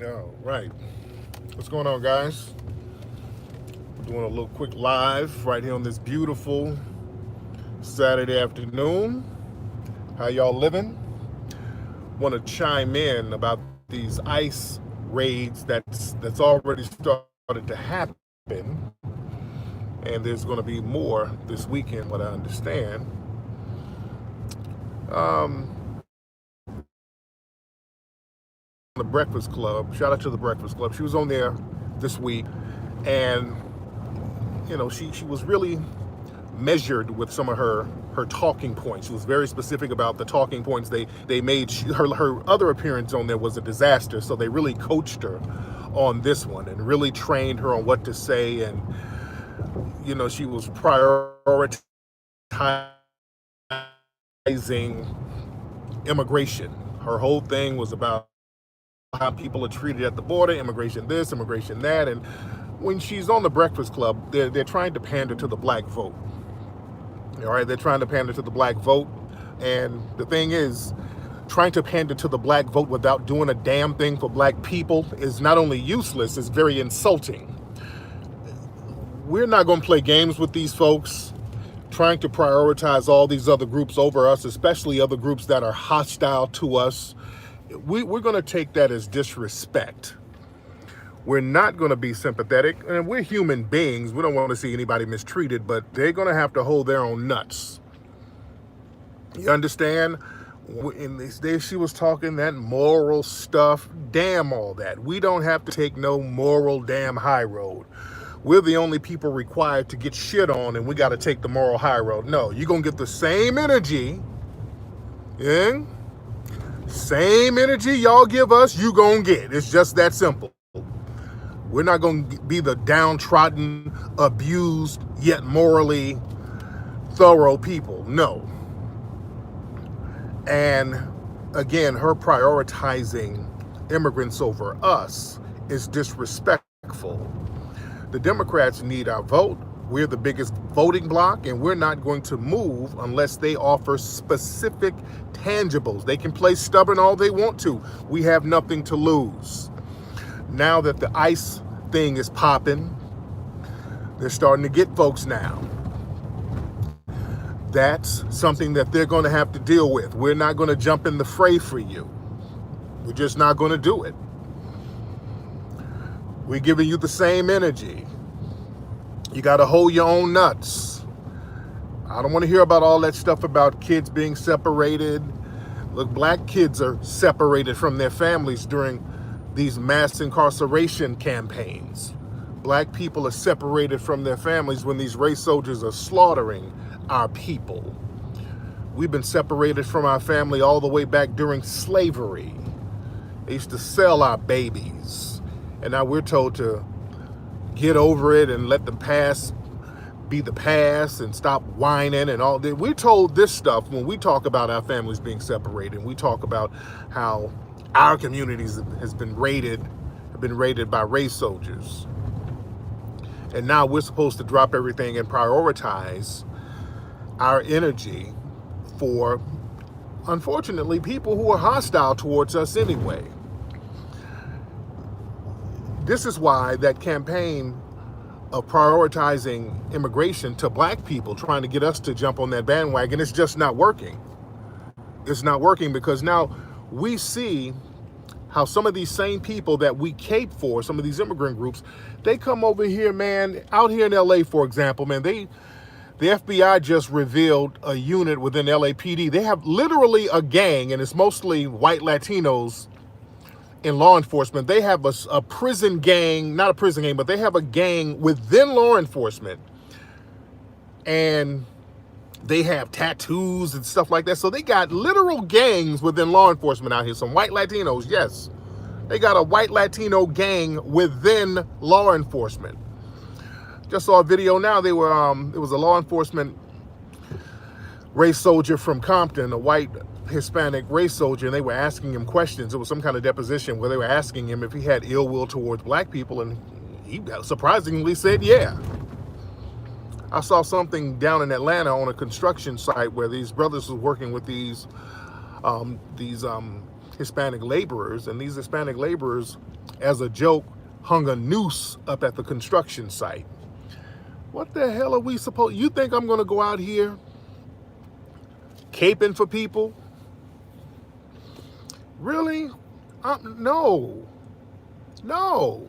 All right. What's going on, guys? Doing a little quick live right here on this beautiful Saturday afternoon. How y'all living? Want to chime in about these ICE raids that's already started to happen, and there's going to be more this weekend. What I understand. The Breakfast Club. Shout out to the Breakfast Club. She was on there this week, and she was really measured with some of her talking points. She was very specific about the talking points they made. Her other appearance on there was a disaster, so they really coached her on this one and really trained her on what to say. And she was prioritizing immigration. Her whole thing was about how people are treated at the border, immigration this, immigration that. And when she's on the Breakfast Club, they're trying to pander to the black vote. All right, they're trying to pander to the black vote. And the thing is, trying to pander to the black vote without doing a damn thing for black people is not only useless, it's very insulting. We're not going to play games with these folks trying to prioritize all these other groups over us, especially other groups that are hostile to us. We're going to take that as disrespect. We're not going to be sympathetic, and we're human beings. We don't want to see anybody mistreated, but they're going to have to hold their own nuts. You understand? In these days, she was talking that moral stuff. Damn all that. We don't have to take no moral damn high road. We're the only people required to get shit on, and we got to take the moral high road. No, you're going to get the same energy, yeah? Same energy y'all give us, you going to get. It's just that simple. We're not going to be the downtrodden, abused, yet morally thorough people. No. And again, her prioritizing immigrants over us is disrespectful. The Democrats need our vote. We're the biggest voting bloc, and we're not going to move unless they offer specific tangibles. They can play stubborn all they want to. We have nothing to lose. Now that the ICE thing is popping, they're starting to get folks now. That's something that they're going to have to deal with. We're not going to jump in the fray for you. We're just not going to do it. We're giving you the same energy. You got to hold your own nuts. I don't want to hear about all that stuff about kids being separated. Look, black kids are separated from their families during these mass incarceration campaigns. Black people are separated from their families when these race soldiers are slaughtering our people. We've been separated from our family all the way back during slavery. They used to sell our babies. And now we're told to get over it and let the past be the past and stop whining and all that. We're told this stuff when we talk about our families being separated. We talk about how our communities have been raided by race soldiers. And now we're supposed to drop everything and prioritize our energy for, unfortunately, people who are hostile towards us anyway. This is why that campaign of prioritizing immigration to black people, trying to get us to jump on that bandwagon, is just not working. It's not working because now we see how some of these same people that we cape for, some of these immigrant groups, they come over here, man, out here in LA, for example, man, the FBI just revealed a unit within LAPD. They have literally a gang, and it's mostly white Latinos in law enforcement. They have a prison gang, not a prison gang, but they have a gang within law enforcement. And they have tattoos and stuff like that. So they got literal gangs within law enforcement out here. Some white Latinos, yes. They got a white Latino gang within law enforcement. Just saw a video now. They were it was a law enforcement race soldier from Compton, a white Hispanic race soldier, and they were asking him questions. It was some kind of deposition where they were asking him if he had ill will towards black people, and he surprisingly said yeah. I saw something down in Atlanta on a construction site where these brothers were working with these Hispanic laborers, and these Hispanic laborers as a joke, hung a noose up at the construction site. What the hell are we supposed? You think I'm going to go out here caping for people? Really? No. No.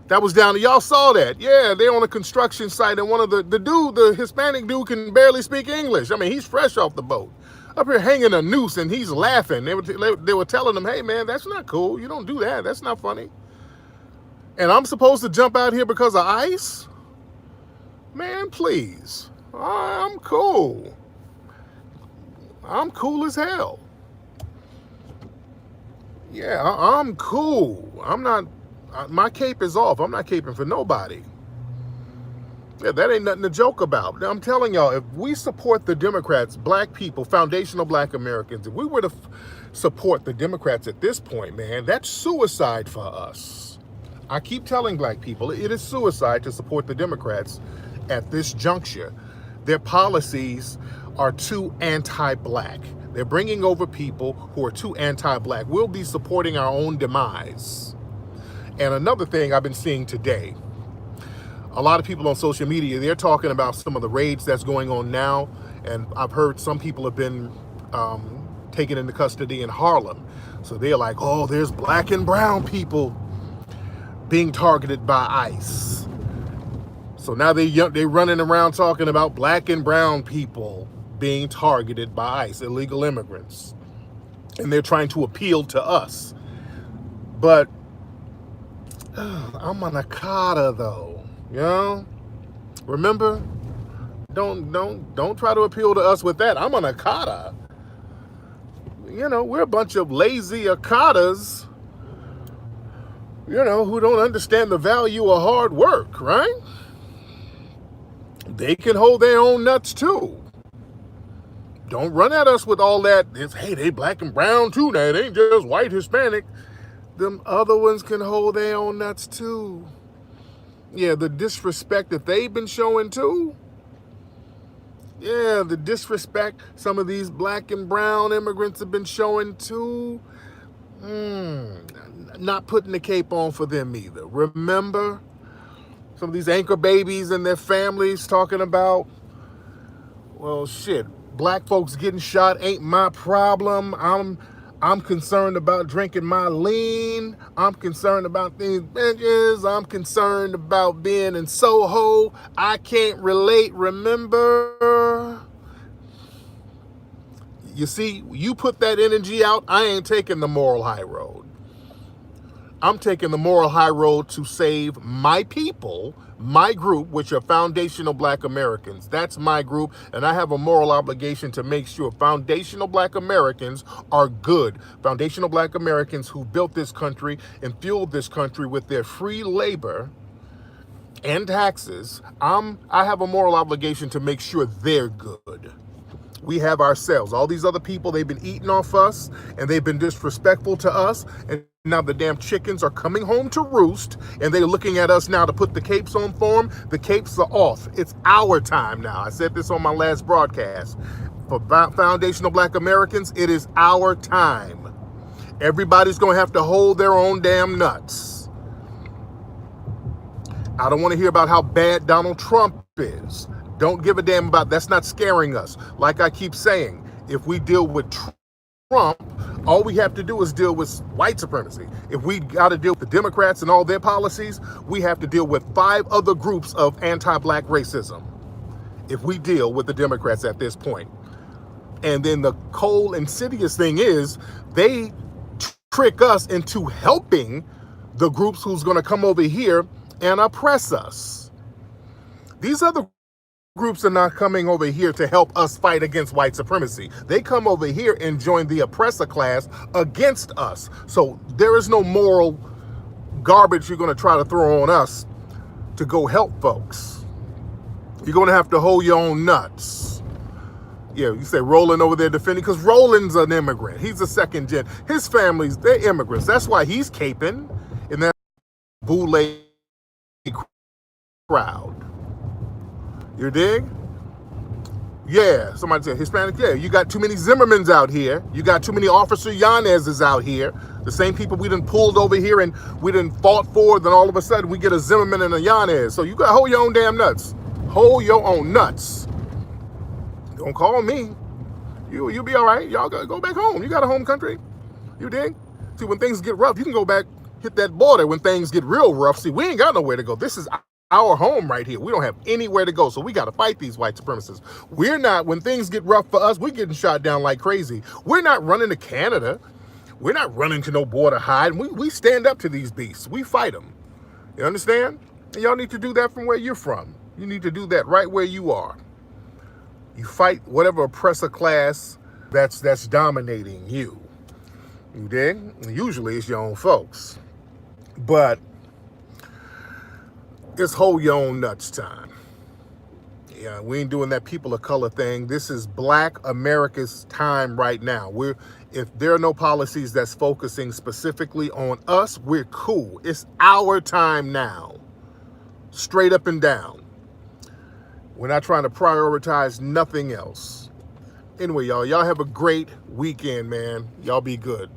That was down to, y'all saw that. Yeah, they're on a construction site, and one of the Hispanic dude can barely speak English. I mean, he's fresh off the boat. Up here hanging a noose, and he's laughing. They were telling him, hey, man, that's not cool. You don't do that. That's not funny. And I'm supposed to jump out here because of ICE? Man, please. I'm cool. I'm cool as hell. Yeah, I'm cool. I'm not, my cape is off. I'm not caping for nobody. Yeah, that ain't nothing to joke about. Now, I'm telling y'all, if we support the Democrats, black people, foundational black Americans, if we were to support the Democrats at this point, man, that's suicide for us. I keep telling black people, it is suicide to support the Democrats at this juncture. Their policies are too anti-black. They're bringing over people who are too anti-black. We'll be supporting our own demise. And another thing I've been seeing today, a lot of people on social media, they're talking about some of the raids that's going on now. And I've heard some people have been taken into custody in Harlem. So they're like, oh, there's black and brown people being targeted by ICE. So now they're running around talking about black and brown people being targeted by ICE, illegal immigrants. And they're trying to appeal to us. But I'm an Akata though, you know? Remember? Don't try to appeal to us with that. I'm an Akata. You know, we're a bunch of lazy Akatas, you know, who don't understand the value of hard work, right? They can hold their own nuts too. Don't run at us with all that. It's, hey, they black and brown too now. It ain't just white, Hispanic. Them other ones can hold their own nuts too. Yeah, the disrespect that they've been showing too. Yeah, the disrespect some of these black and brown immigrants have been showing too. Not putting the cape on for them either. Remember? Some of these anchor babies and their families talking about, well, shit, black folks getting shot ain't my problem. I'm concerned about drinking my lean. I'm concerned about these bitches. I'm concerned about being in Soho. I can't relate, remember? You see, you put that energy out, I ain't taking the moral high road. I'm taking the moral high road to save my people, my group, which are foundational black Americans. That's my group, and I have a moral obligation to make sure foundational black Americans are good. Foundational black Americans who built this country and fueled this country with their free labor and taxes. I have a moral obligation to make sure they're good. We have ourselves. All these other people, they've been eating off us, and they've been disrespectful to us, and now the damn chickens are coming home to roost, and they're looking at us now to put the capes on for them. The capes are off. It's our time now. I said this on my last broadcast. For foundational black Americans, it is our time. Everybody's going to have to hold their own damn nuts. I don't want to hear about how bad Donald Trump is. Don't give a damn about, that's not scaring us. Like I keep saying, if we deal with Trump, all we have to do is deal with white supremacy. If we got to deal with the Democrats and all their policies, we have to deal with 5 other groups of anti-black racism. If we deal with the Democrats at this point. And then the cold, insidious thing is, they trick us into helping the groups who's going to come over here and oppress us. These other groups are not coming over here to help us fight against white supremacy. They come over here and join the oppressor class against us. So there is no moral garbage you're going to try to throw on us to go help folks. You're going to have to hold your own nuts. Yeah, you say Roland over there defending, because Roland's an immigrant. He's a second gen. His family's, they're immigrants. That's why he's caping in that boule crowd. You dig? Yeah, somebody said Hispanic. Yeah, you got too many Zimmermans out here. You got too many Officer Yanez's out here. The same people we done pulled over here and we done fought for, then all of a sudden we get a Zimmerman and a Yanez. So you got to hold your own damn nuts. Hold your own nuts. Don't call me. You'll be all right. Y'all go back home. You got a home country. You dig? See, when things get rough, you can go back, hit that border. When things get real rough, see, we ain't got nowhere to go. This is our home right here. We don't have anywhere to go, so we got to fight these white supremacists. We're not, when things get rough for us, we're getting shot down like crazy. We're not running to Canada. We're not running to no border hide. We stand up to these beasts. We fight them. You understand? And y'all need to do that from where you're from. You need to do that right where you are. You fight whatever oppressor class that's dominating you. You dig? Usually it's your own folks. But it's hold your own nuts time. Yeah, we ain't doing that people of color thing. This is Black America's time right now. If there are no policies that's focusing specifically on us, we're cool. It's our time now. Straight up and down. We're not trying to prioritize nothing else. Anyway, y'all have a great weekend, man. Y'all be good.